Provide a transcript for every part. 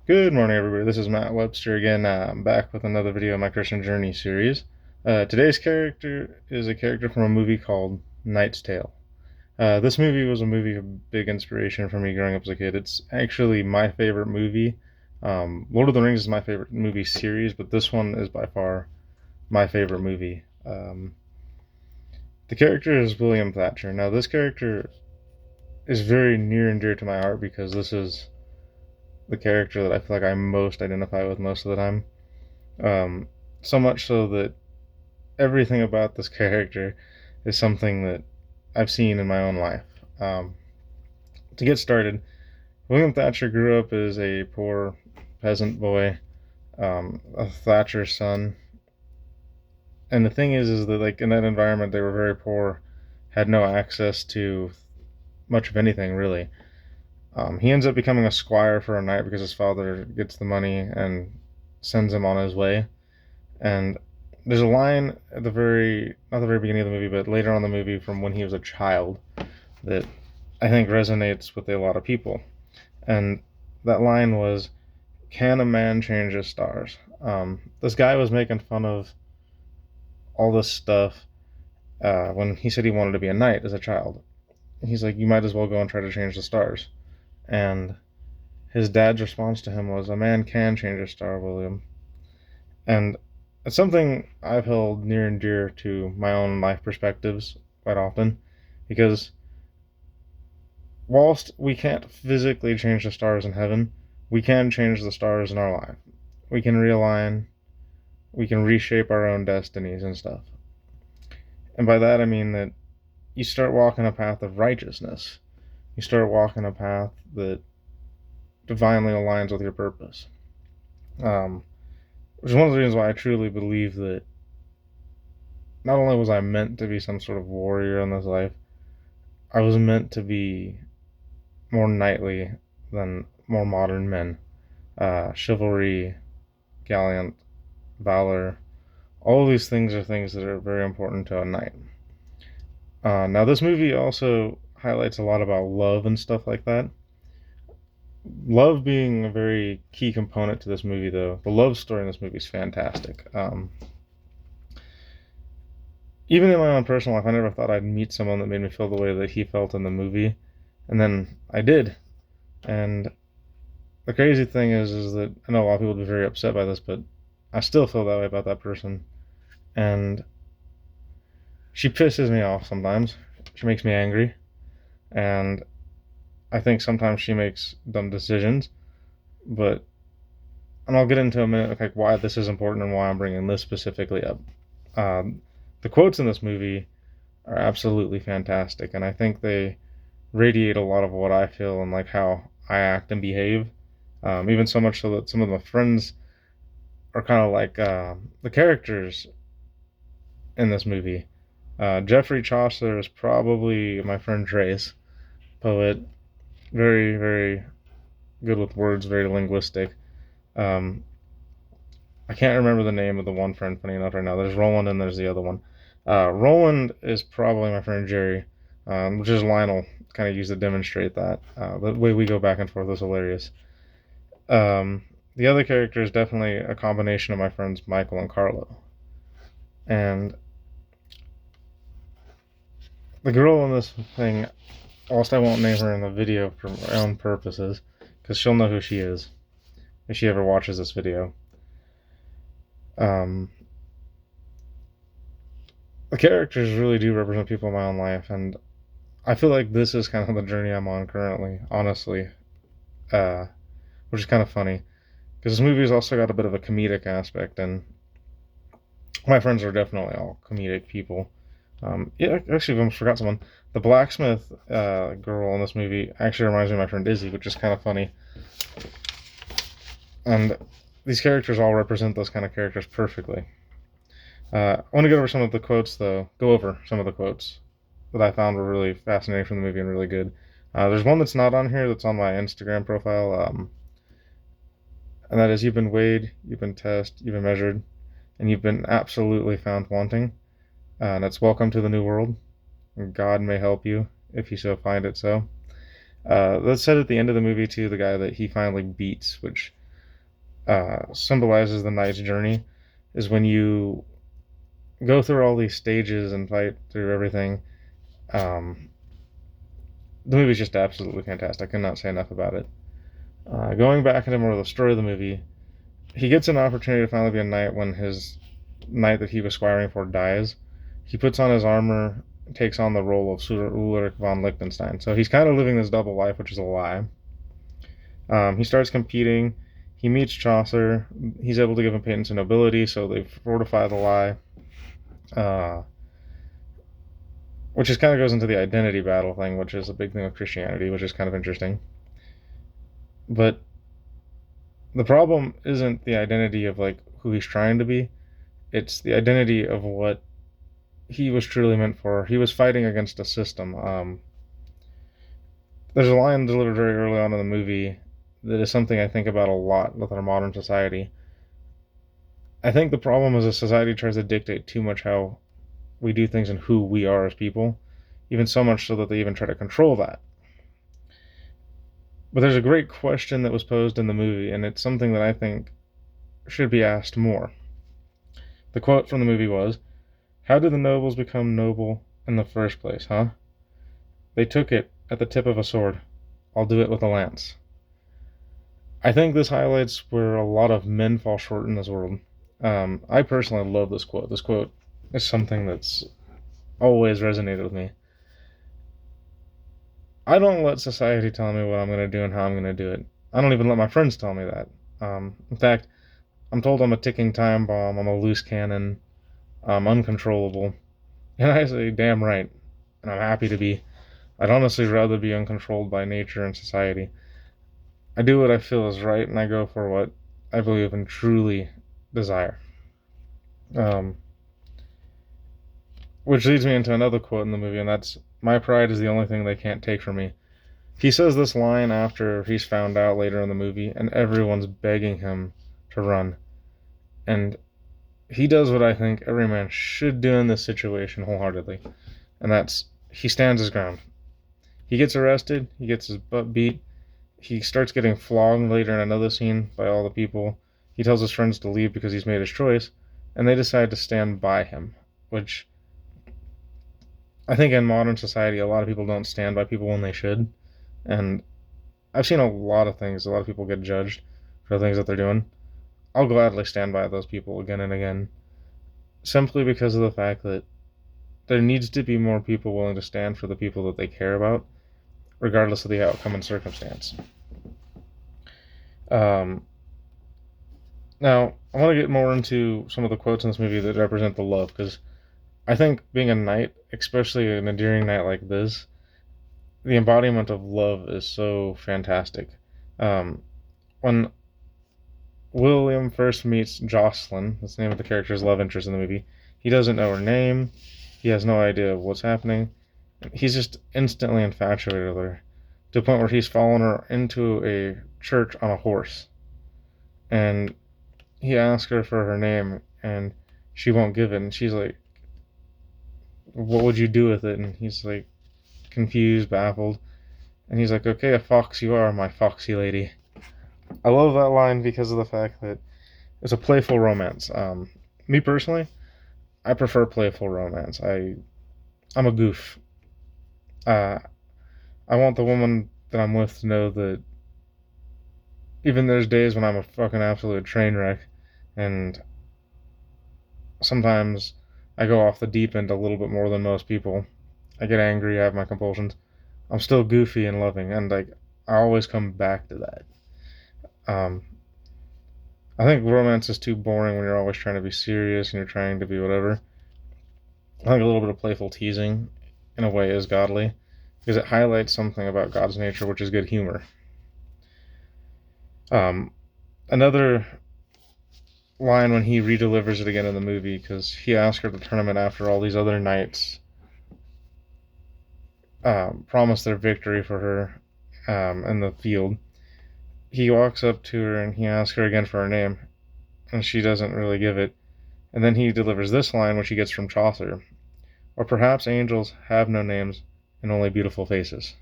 Good morning, everybody. This is Matt Webster again. I'm back with another video of my Christian Journey series. Today's character is a character from a movie called Knight's Tale. This movie was a movie of big inspiration for me growing up as a kid. It's actually my favorite movie. Lord of the Rings is my favorite movie series, but this one is by far my favorite movie. The character is William Thatcher. Now, this character is very near and dear to my heart because this is the character that I feel like I most identify with most of the time. So much so that everything about this character is something that I've seen in my own life. Um, to get started, William Thatcher grew up as a poor peasant boy, a Thatcher's son. And the thing is that like in that environment, they were very poor, had no access to much of anything really. He ends up becoming a squire for a knight because his father gets the money and sends him on his way. And there's a line at the very, not the very beginning of the movie, but later on in the movie from when he was a child that I think resonates with a lot of people. And that line was, "Can a man change his stars?" This guy was making fun of all this stuff when he said he wanted to be a knight as a child. He's like, "You might as well go and try to change the stars." And his dad's response to him was, "A man can change a star, William." And it's something I've held near and dear to my own life perspectives quite often because whilst we can't physically change the stars in heaven, we can change the stars in our life. We can realign, we can reshape our own destinies and stuff. And by that I mean that you start walking a path of righteousness. You start walking a path that divinely aligns with your purpose. Um, which is one of the reasons why I truly believe that not only was I meant to be some sort of warrior in this life, I was meant to be more knightly than more modern men. Chivalry, gallant, valor, all of these things are things that are very important to a knight. Now, this movie also highlights a lot about love and stuff like that. Love being a very key component to this movie, though. The love story in this movie is fantastic. Even in my own personal life, I never thought I'd meet someone that made me feel the way that he felt in the movie, and then I did. And the crazy thing is that I know a lot of people would be very upset by this, but I still feel that way about that person. And she pisses me off sometimes. She makes me angry, and I think sometimes she makes dumb decisions. But and I'll get into a minute like why this is important and why I'm bringing this specifically up. The quotes in this movie are absolutely fantastic, and I think they radiate a lot of what I feel and like how I act and behave. Even so much so that some of my friends are kind of like the characters in this movie. Geoffrey Chaucer is probably my friend Trace, poet, very, very good with words, very linguistic. Um, I can't remember the name of the one friend, funny enough, right now. There's Roland and there's the other one. Roland is probably my friend Jerry, which is Lionel kind of used to demonstrate that. The way we go back and forth is hilarious. The other character is definitely a combination of my friends Michael and Carlo. And the girl in this thing, whilst I won't name her in the video for my own purposes, because she'll know who she is if she ever watches this video. Um, the characters really do represent people in my own life, and I feel like this is kind of the journey I'm on currently, honestly, uh, which is kind of funny because this movie has also got a bit of a comedic aspect, and my friends are definitely all comedic people. Yeah, actually, I almost forgot someone. The blacksmith girl in this movie actually reminds me of my friend Izzy, which is kind of funny. And these characters all represent those kind of characters perfectly. I want to go over some of the quotes, though. Go over some of the quotes that I found were really fascinating from the movie and really good. There's one that's not on here that's on my Instagram profile, and that is, "You've been weighed, you've been tested, you've been measured, and you've been absolutely found wanting. And it's welcome to the new world. God may help you if you so find it so." That's said at the end of the movie to the guy that he finally beats, which symbolizes the knight's journey, is when you go through all these stages and fight through everything. Um, the movie's just absolutely fantastic. I cannot say enough about it. Going back into more of the story of the movie, he gets an opportunity to finally be a knight when his knight that he was squiring for dies. He puts on his armor, takes on the role of Sir Ulrich von Liechtenstein. So he's kind of living this double life, which is a lie. He starts competing. He meets Chaucer. He's able to give him patents of nobility, so they fortify the lie. Which just kind of goes into the identity battle thing, which is a big thing with Christianity, which is kind of interesting. But the problem isn't the identity of like who he's trying to be. It's the identity of what he was truly meant for. He was fighting against a system. There's a line delivered very early on in the movie that is something I think about a lot with our modern society. I think the problem is that society tries to dictate too much how we do things and who we are as people, even so much so that they even try to control that. But there's a great question that was posed in the movie, and it's something that I think should be asked more. The quote from the movie was, "How did the nobles become noble in the first place, huh? They took it at the tip of a sword. I'll do it with a lance." I think this highlights where a lot of men fall short in this world. I personally love this quote. This quote is something that's always resonated with me. I don't let society tell me what I'm going to do and how I'm going to do it. I don't even let my friends tell me that. In fact, I'm told I'm a ticking time bomb, I'm a loose cannon, I'm uncontrollable. And I say, damn right. And I'm happy to be. I'd honestly rather be uncontrolled by nature and society. I do what I feel is right, and I go for what I believe and truly desire. Which leads me into another quote in the movie, and that's, "My pride is the only thing they can't take from me." He says this line after he's found out later in the movie, and everyone's begging him to run. And he does what I think every man should do in this situation wholeheartedly, and that's, he stands his ground. He gets arrested, he gets his butt beat, he starts getting flogged later in another scene by all the people. He tells his friends to leave because he's made his choice, and they decide to stand by him, which I think in modern society a lot of people don't stand by people when they should. And I've seen a lot of things, a lot of people get judged for the things that they're doing. I'll gladly stand by those people again and again, simply because of the fact that there needs to be more people willing to stand for the people that they care about, regardless of the outcome and circumstance. Now, I want to get more into some of the quotes in this movie that represent the love, because I think being a knight, especially an endearing knight like this, the embodiment of love is so fantastic. When William first meets Jocelyn, that's the name of the character's love interest in the movie, he doesn't know her name, he has no idea what's happening, he's just instantly infatuated with her, to the point where he's following her into a church on a horse. And he asks her for her name, and she won't give it, and she's like, "What would you do with it?" And he's like, confused, baffled, and he's like, "Okay, a fox you are, my foxy lady." I love that line because of the fact that it's a playful romance. Me personally, I prefer playful romance. I'm a goof. I want the woman that I'm with to know that even there's days when I'm a fucking absolute train wreck, and sometimes I go off the deep end a little bit more than most people. I get angry, I have my compulsions. I'm still goofy and loving, and like I always come back to that. I think romance is too boring when you're always trying to be serious and you're trying to be whatever. I think a little bit of playful teasing, in a way, is godly, because it highlights something about God's nature, which is good humor. Another line when he redelivers it again in the movie, because he asked her to tournament after all these other knights promised their victory for her in the field. He walks up to her and he asks her again for her name, and she doesn't really give it. And then he delivers this line, which he gets from Chaucer: "Or perhaps angels have no names and only beautiful faces."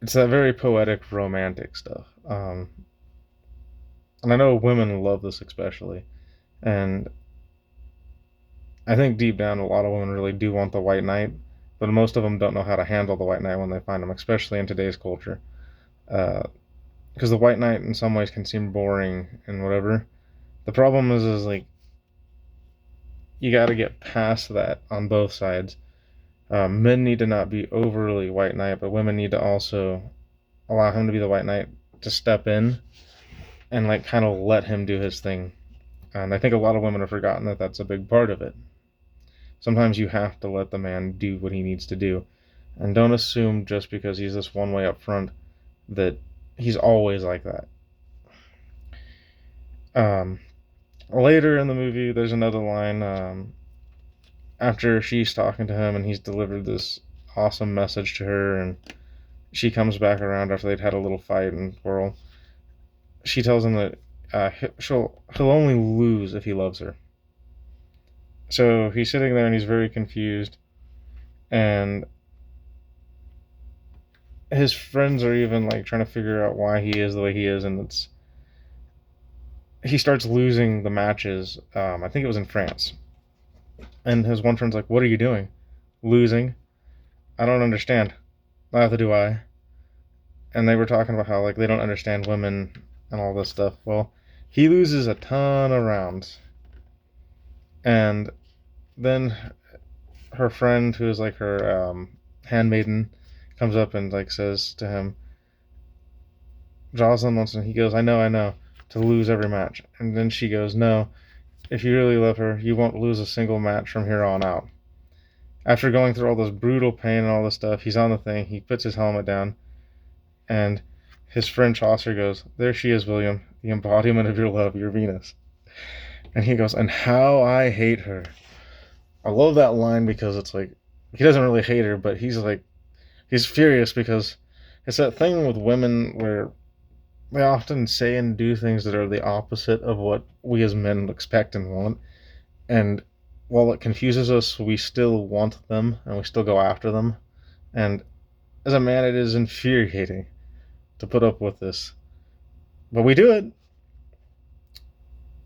It's that very poetic, romantic stuff. And I know women love this especially. And I think deep down, a lot of women really do want the white knight, but most of them don't know how to handle the white knight when they find him, especially in today's culture. Because the white knight, in some ways, can seem boring and whatever. The problem is like you got to get past that on both sides. Men need to not be overly white knight, but women need to also allow him to be the white knight to step in and like kind of let him do his thing. And I think a lot of women have forgotten that that's a big part of it. Sometimes you have to let the man do what he needs to do. And don't assume just because he's this one way up front that he's always like that. Um, Later in the movie, there's another line after she's talking to him and he's delivered this awesome message to her, and she comes back around after they'd had a little fight and quarrel. She tells him that he'll only lose if he loves her. So he's sitting there and he's very confused, and his friends are even like trying to figure out why he is the way he is, and it's he starts losing the matches. I think it was in France, and his one friend's like, "What are you doing? Losing? I don't understand. Neither do I." And they were talking about how like they don't understand women and all this stuff. Well, he loses a ton of rounds, and then her friend, who is like her handmaiden, comes up and like says to him, "Jocelyn wants," and he goes, I know, to lose every match." And then she goes, "No, if you really love her, you won't lose a single match from here on out." After going through all this brutal pain and all this stuff, he's on the thing. He puts his helmet down, and his friend Chaucer goes, "There she is, William, the embodiment of your love, your Venus." And he goes, "And how I hate her." I love that line because it's like he doesn't really hate her, but he's furious because it's that thing with women where they often say and do things that are the opposite of what we as men expect and want. And while it confuses us, we still want them and we still go after them. And as a man, it is infuriating to put up with this. But we do it.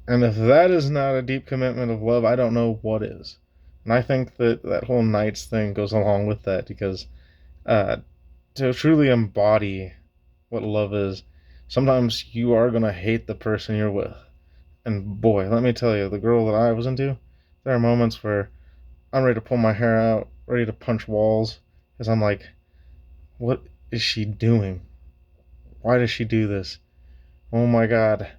And if that is not a deep commitment of love, I don't know what is. And I think that that whole knights thing goes along with that because uh, to truly embody what love is, sometimes you are going to hate the person you're with. And boy, let me tell you, the girl that I was into, there are moments where I'm ready to pull my hair out, ready to punch walls, because I'm like, what is she doing? Why does she do this? Oh my god.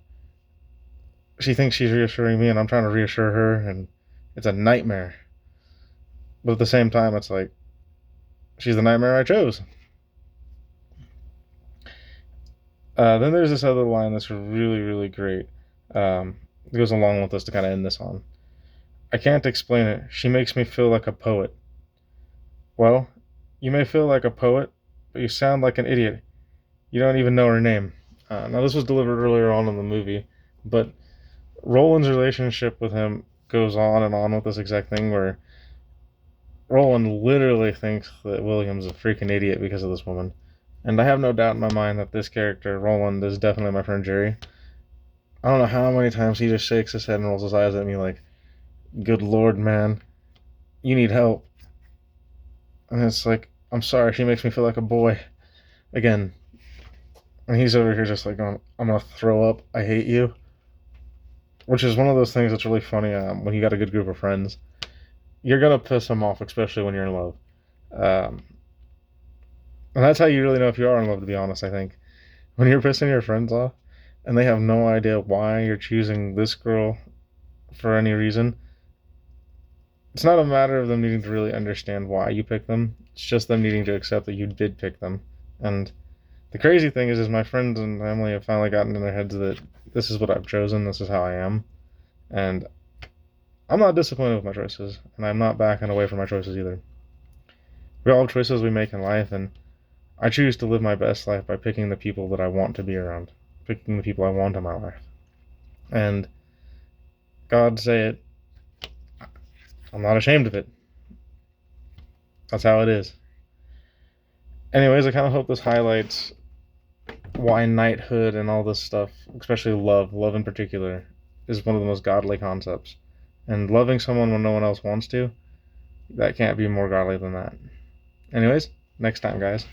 She thinks she's reassuring me, and I'm trying to reassure her, and it's a nightmare. But at the same time, it's like, she's the nightmare I chose. Then there's this other line that's really, really great. It goes along with this to kind of end this on. "I can't explain it. She makes me feel like a poet." Well, you may feel like a poet, but you sound like an idiot. You don't even know her name. Now, this was delivered earlier on in the movie, but Roland's relationship with him goes on and on with this exact thing where Roland literally thinks that William's a freaking idiot because of this woman. And I have no doubt in my mind that this character, Roland, is definitely my friend Jerry. I don't know how many times he just shakes his head and rolls his eyes at me like, "Good Lord, man, you need help." And it's like, I'm sorry, she makes me feel like a boy. Again, and he's over here just like going, "I'm gonna throw up. I hate you." Which is one of those things that's really funny when you got a good group of friends. You're gonna piss them off, especially when you're in love. Um, and that's how you really know if you are in love, to be honest, I think. When you're pissing your friends off and they have no idea why you're choosing this girl for any reason, it's not a matter of them needing to really understand why you picked them. It's just them needing to accept that you did pick them. And the crazy thing is my friends and family have finally gotten in their heads that this is what I've chosen, this is how I am. And I'm not disappointed with my choices, and I'm not backing away from my choices either. We all have choices we make in life, and I choose to live my best life by picking the people that I want to be around, picking the people I want in my life. And God say it, I'm not ashamed of it. That's how it is. anyways, I kind of hope this highlights why knighthood and all this stuff, especially love in particular, is one of the most godly concepts. And loving someone when no one else wants to, that can't be more godly than that. Anyways, next time, guys.